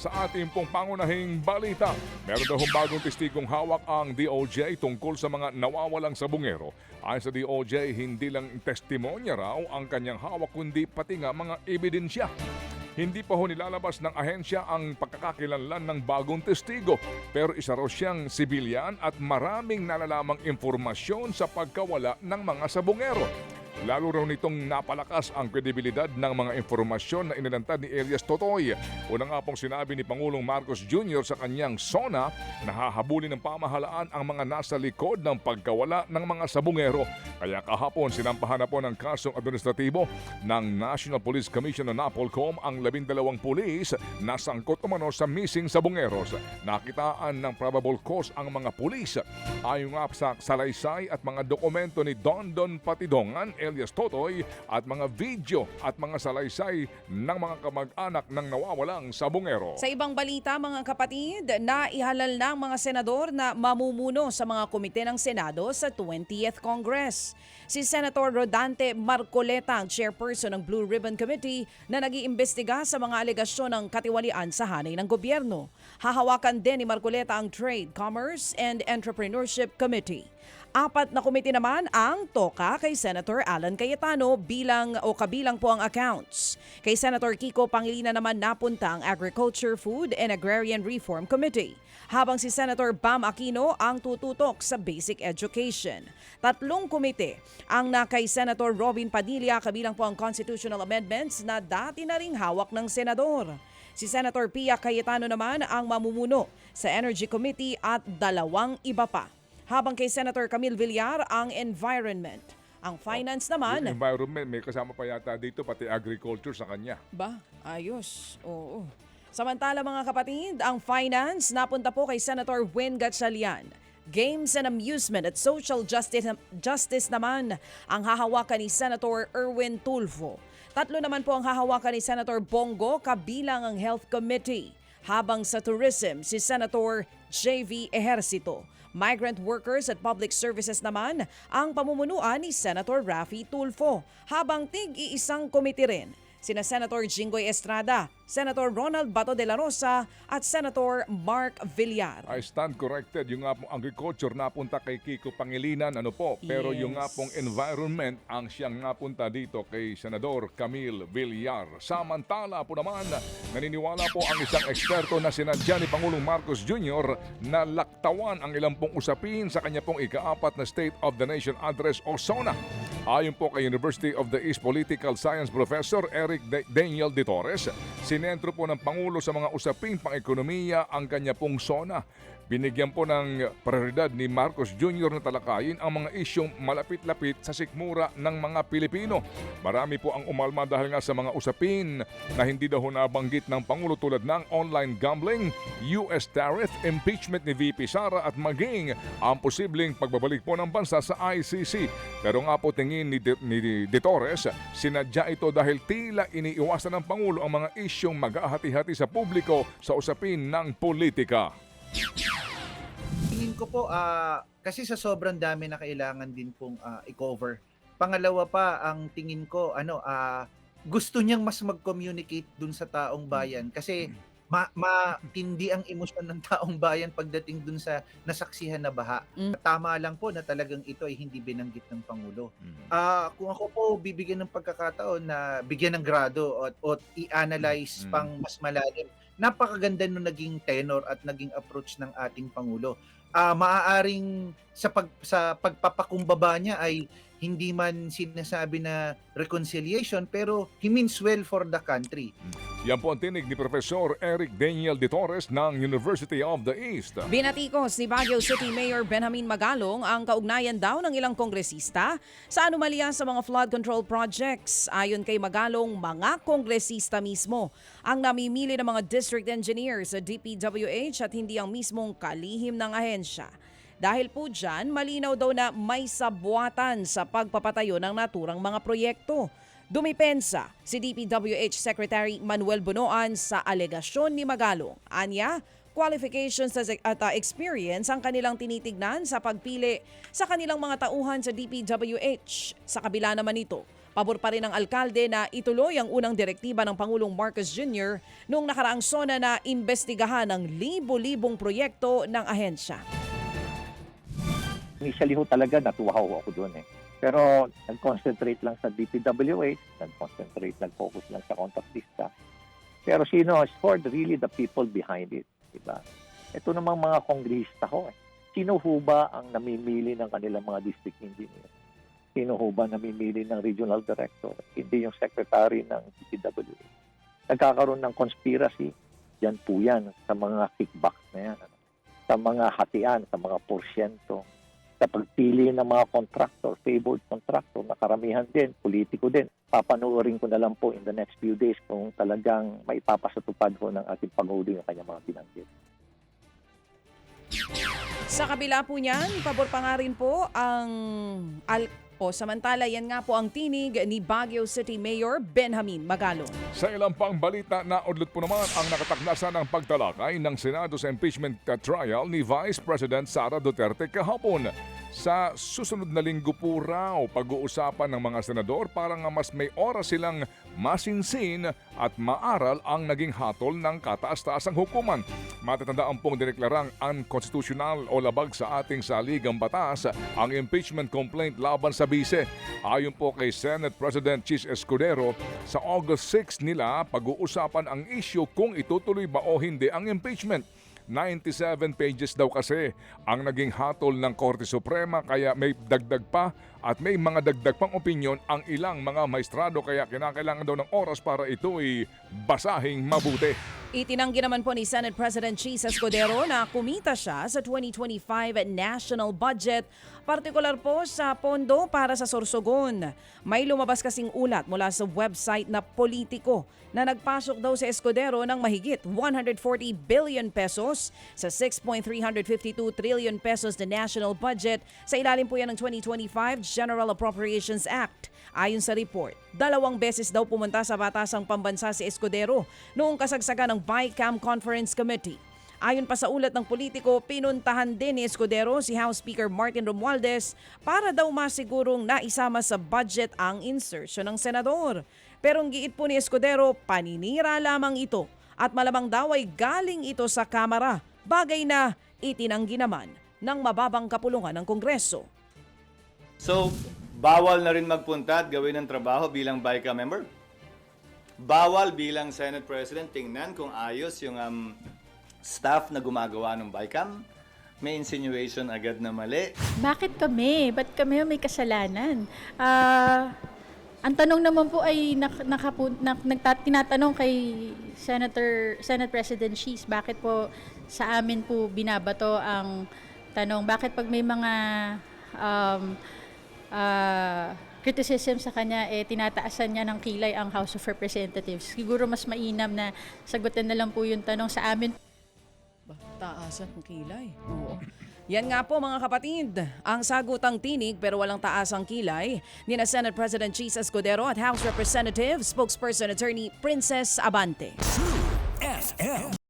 Sa ating pong pangunahing balita, meron daw bagong testigong hawak ang DOJ tungkol sa mga nawawalang sabungero. Ayon sa DOJ, hindi lang testimonya raw ang kanyang hawak kundi pati nga mga ebidensya. Hindi pa ho nilalabas ng ahensya ang pagkakakilanlan ng bagong testigo, pero isa raw siyang sibilyan at maraming nalalamang impormasyon sa pagkawala ng mga sabungero. Lalo raw nitong napalakas ang kredibilidad ng mga impormasyon na inilantad ni Elias Totoy. Una nga pong sinabi ni Pangulong Marcos Jr. sa kanyang SONA na hahabulin ng pamahalaan ang mga nasa likod ng pagkawala ng mga sabungero. Kaya kahapon sinampahan na po ng kasong administratibo ng National Police Commission o NAPOLCOM ang 12 pulis na sangkot umano sa missing sabungeros. Nakitaan ng probable cause ang mga pulis. Ayon nga sa salaysay at mga dokumento ni Dondon Patidongan, Elias Totoy at mga video at mga salaysay ng mga kamag-anak ng nawawalang sabungero. Sa ibang balita mga kapatid, naihalal ng mga senador na mamumuno sa mga komite ng Senado sa 20th Congress. Si Senator Rodante Marcoleta ang chairperson ng Blue Ribbon Committee na nag-iimbestiga sa mga alegasyon ng katiwalian sa hanay ng gobyerno. Hahawakan din ni Marcoleta ang Trade, Commerce and Entrepreneurship Committee. 4 na komite naman ang toka kay Senator Alan Cayetano kabilang po ang accounts. Kay Senator Kiko Pangilinan naman napunta ang Agriculture, Food and Agrarian Reform Committee. Habang si Senator Bam Aquino ang tututok sa Basic Education. 3 komite ang nakay Senator Robin Padilla kabilang po ang Constitutional Amendments na dati na ring hawak ng senador. Si Senator Pia Cayetano naman ang mamumuno sa Energy Committee at 2 iba pa. Habang kay Senator Camille Villar ang Environment. Ang Finance naman... Yung environment, may kasama pa yata dito, pati agriculture sa kanya. Ba? Ayos. Oo. Samantala mga kapatid, ang Finance napunta po kay Senator Win Gatchalian. Games and Amusement at Social Justice naman ang hahawakan ni Senator Erwin Tulfo. 3 naman po ang hahawakan ni Senator Bongo kabilang ang Health Committee. Habang sa Tourism, si Senator J.V. Ejercito. Migrant Workers at Public Services naman ang pamumunuan ni Senator Raffy Tulfo. Habang tig-iisang komite rin, sina Senator Jinggoy Estrada, Senator Ronald Bato de la Rosa at Senator Mark Villar. I stand corrected. Yung nga pong agriculture napunta kay Kiko Pangilinan, Pero yung nga pong environment ang siyang napunta dito kay Senador Camille Villar. Samantala po naman, naniniwala po ang isang eksperto na sinadya ni Pangulong Marcos Jr. na laktawan ang ilang pong usapin sa kanya pong ika-4 na State of the Nation Address o SONA. Ayon po kay University of the East Political Science Professor Eric Daniel de Torres, sinentro po ng Pangulo sa mga usaping pang-ekonomiya ang kanya pong SONA. Binigyan po ng prioridad ni Marcos Jr. na talakayin ang mga isyong malapit-lapit sa sikmura ng mga Pilipino. Marami po ang umalma dahil nga sa mga usapin na hindi daw nabanggit ng Pangulo tulad ng online gambling, US tariff, impeachment ni VP Sara at maging ang posibleng pagbabalik po ng bansa sa ICC. Pero nga po tingin ni De Torres, sinadya ito dahil tila iniiwasan ng Pangulo ang mga isyong mag-ahati-hati sa publiko sa usapin ng politika. Tingin ko po, kasi sa sobrang dami na kailangan din pong i-cover. Pangalawa pa, ang tingin ko, gusto niyang mas mag-communicate dun sa taong bayan. Kasi matindi ang emosyon ng taong bayan pagdating dun sa nasaksihan na baha. Tama lang po na talagang ito ay hindi binanggit ng Pangulo. Kung ako po bibigyan ng pagkakataon na bigyan ng grado o i-analyze pang mas malalim, napakaganda nung naging tenor at naging approach ng ating Pangulo. Maaaring sa pagpapakumbaba niya ay hindi man sinasabi na reconciliation, pero he means well for the country. Yan po ang tinig ni Professor Eric Daniel de Torres ng University of the East. Binatikos ni Baguio City Mayor Benjamin Magalong ang kaugnayan daw ng ilang kongresista sa anomalya sa mga flood control projects. Ayon kay Magalong, mga kongresista mismo ang namimili ng mga district engineers sa DPWH at hindi ang mismong kalihim ng ahensya. Dahil po dyan, malinaw daw na may sabuatan sa pagpapatayo ng naturang mga proyekto. Dumipensa si DPWH Secretary Manuel Bunoan sa alegasyon ni Magalong. Anya, qualifications at experience ang kanilang tinitignan sa pagpili sa kanilang mga tauhan sa DPWH. Sa kabila naman nito, Pabor pa rin ng alkalde na ituloy ang unang direktiba ng Pangulong Marcos Jr. noong nakaraang SONA na imbestigahan ang libo-libong proyekto ng ahensya. Initially ho talaga natuwa ho ako doon eh. Pero nag-concentrate lang sa DPWH, nag-focus lang sa contractista. Pero sino is for really the people behind it, diba? Ito namang mga kongrehista ho eh. Sino ho ba ang namimili ng kanilang mga district engineer? Sino ho ba namimili ng regional director? Hindi yung secretary ng DPWH. Nagkakaroon ng conspiracy, yan po yan, sa mga kickbacks na yan. Sa mga hatian, sa mga porsyento, sa pagpili ng mga contractor, favored contractor, na karamihan din, politiko din. Papanoorin ko na lang po in the next few days kung talagang maipapasatupad ho ng ating Pangulo yung kanyang mga binanggit. Sa kabila po niyan, pabor pa nga rin po ang samantala yan nga po ang tinig ni Baguio City Mayor Benjamin Magalon. Sa ilang pang balita, naudlot po naman ang nakataknasa ng pagtalakay ng Senado sa impeachment trial ni Vice President Sara Duterte kahapon. Sa susunod na linggo po raw, pag-uusapan ng mga senador para nga mas may oras silang masinsin at maaral ang naging hatol ng kataas-taasang hukuman. Matatandaan pong dineklarang unconstitutional o labag sa ating saligang batas ang impeachment complaint laban sa bise. Ayon po kay Senate President Chis Escudero, sa August 6 nila pag-uusapan ang issue kung itutuloy ba o hindi ang impeachment. 97 pages daw kasi ang naging hatol ng Korte Suprema, kaya may dagdag pa at may mga dagdag pang opinyon ang ilang mga maestrado, kaya kinakailangan daw ng oras para ito'y basahing mabuti. Itinanggi naman po ni Senate President Chis Escudero na kumita siya sa 2025 national budget, partikular po sa pondo para sa Sorsogon. May lumabas kasing ulat mula sa website na Politiko na nagpasok daw si Escudero ng mahigit 140 billion pesos sa 6.352 trillion pesos na national budget sa ilalim po yan ng 2025 General Appropriations Act. Ayon sa report, 2 beses daw pumunta sa Batasang Pambansa si Escudero noong kasagsagan ng BICAM Conference Committee. Ayon pa sa ulat ng Politiko, pinuntahan din ni Escudero si House Speaker Martin Romualdez para daw masigurong naisama sa budget ang insertion ng senador. Pero ang giit po ni Escudero, paninira lamang ito at malamang daw ay galing ito sa Kamara, bagay na itinanggi naman ng mababang kapulungan ng Kongreso. So, bawal na rin magpunta at gawin ang trabaho bilang BICAM member? Bawal bilang Senate President tingnan kung ayos yung staff na gumagawa ng BICAM? May insinuation agad na mali. Bakit kami? Ba't kami may kasalanan? Ang tanong naman po ay tinatanong kay Senate President Chis, bakit po sa amin po binabato ang tanong? Bakit pag may mga criticism sa kanya, tinataasan niya ng kilay ang House of Representatives? Siguro mas mainam na sagutin na lang po yung tanong sa amin. Taasan ng kilay. Oo. Yan nga po mga kapatid, ang sagutang tinig pero walang taasang kilay ni na Senate President Chis Escudero at House Representative Spokesperson Attorney Princess Abante. FM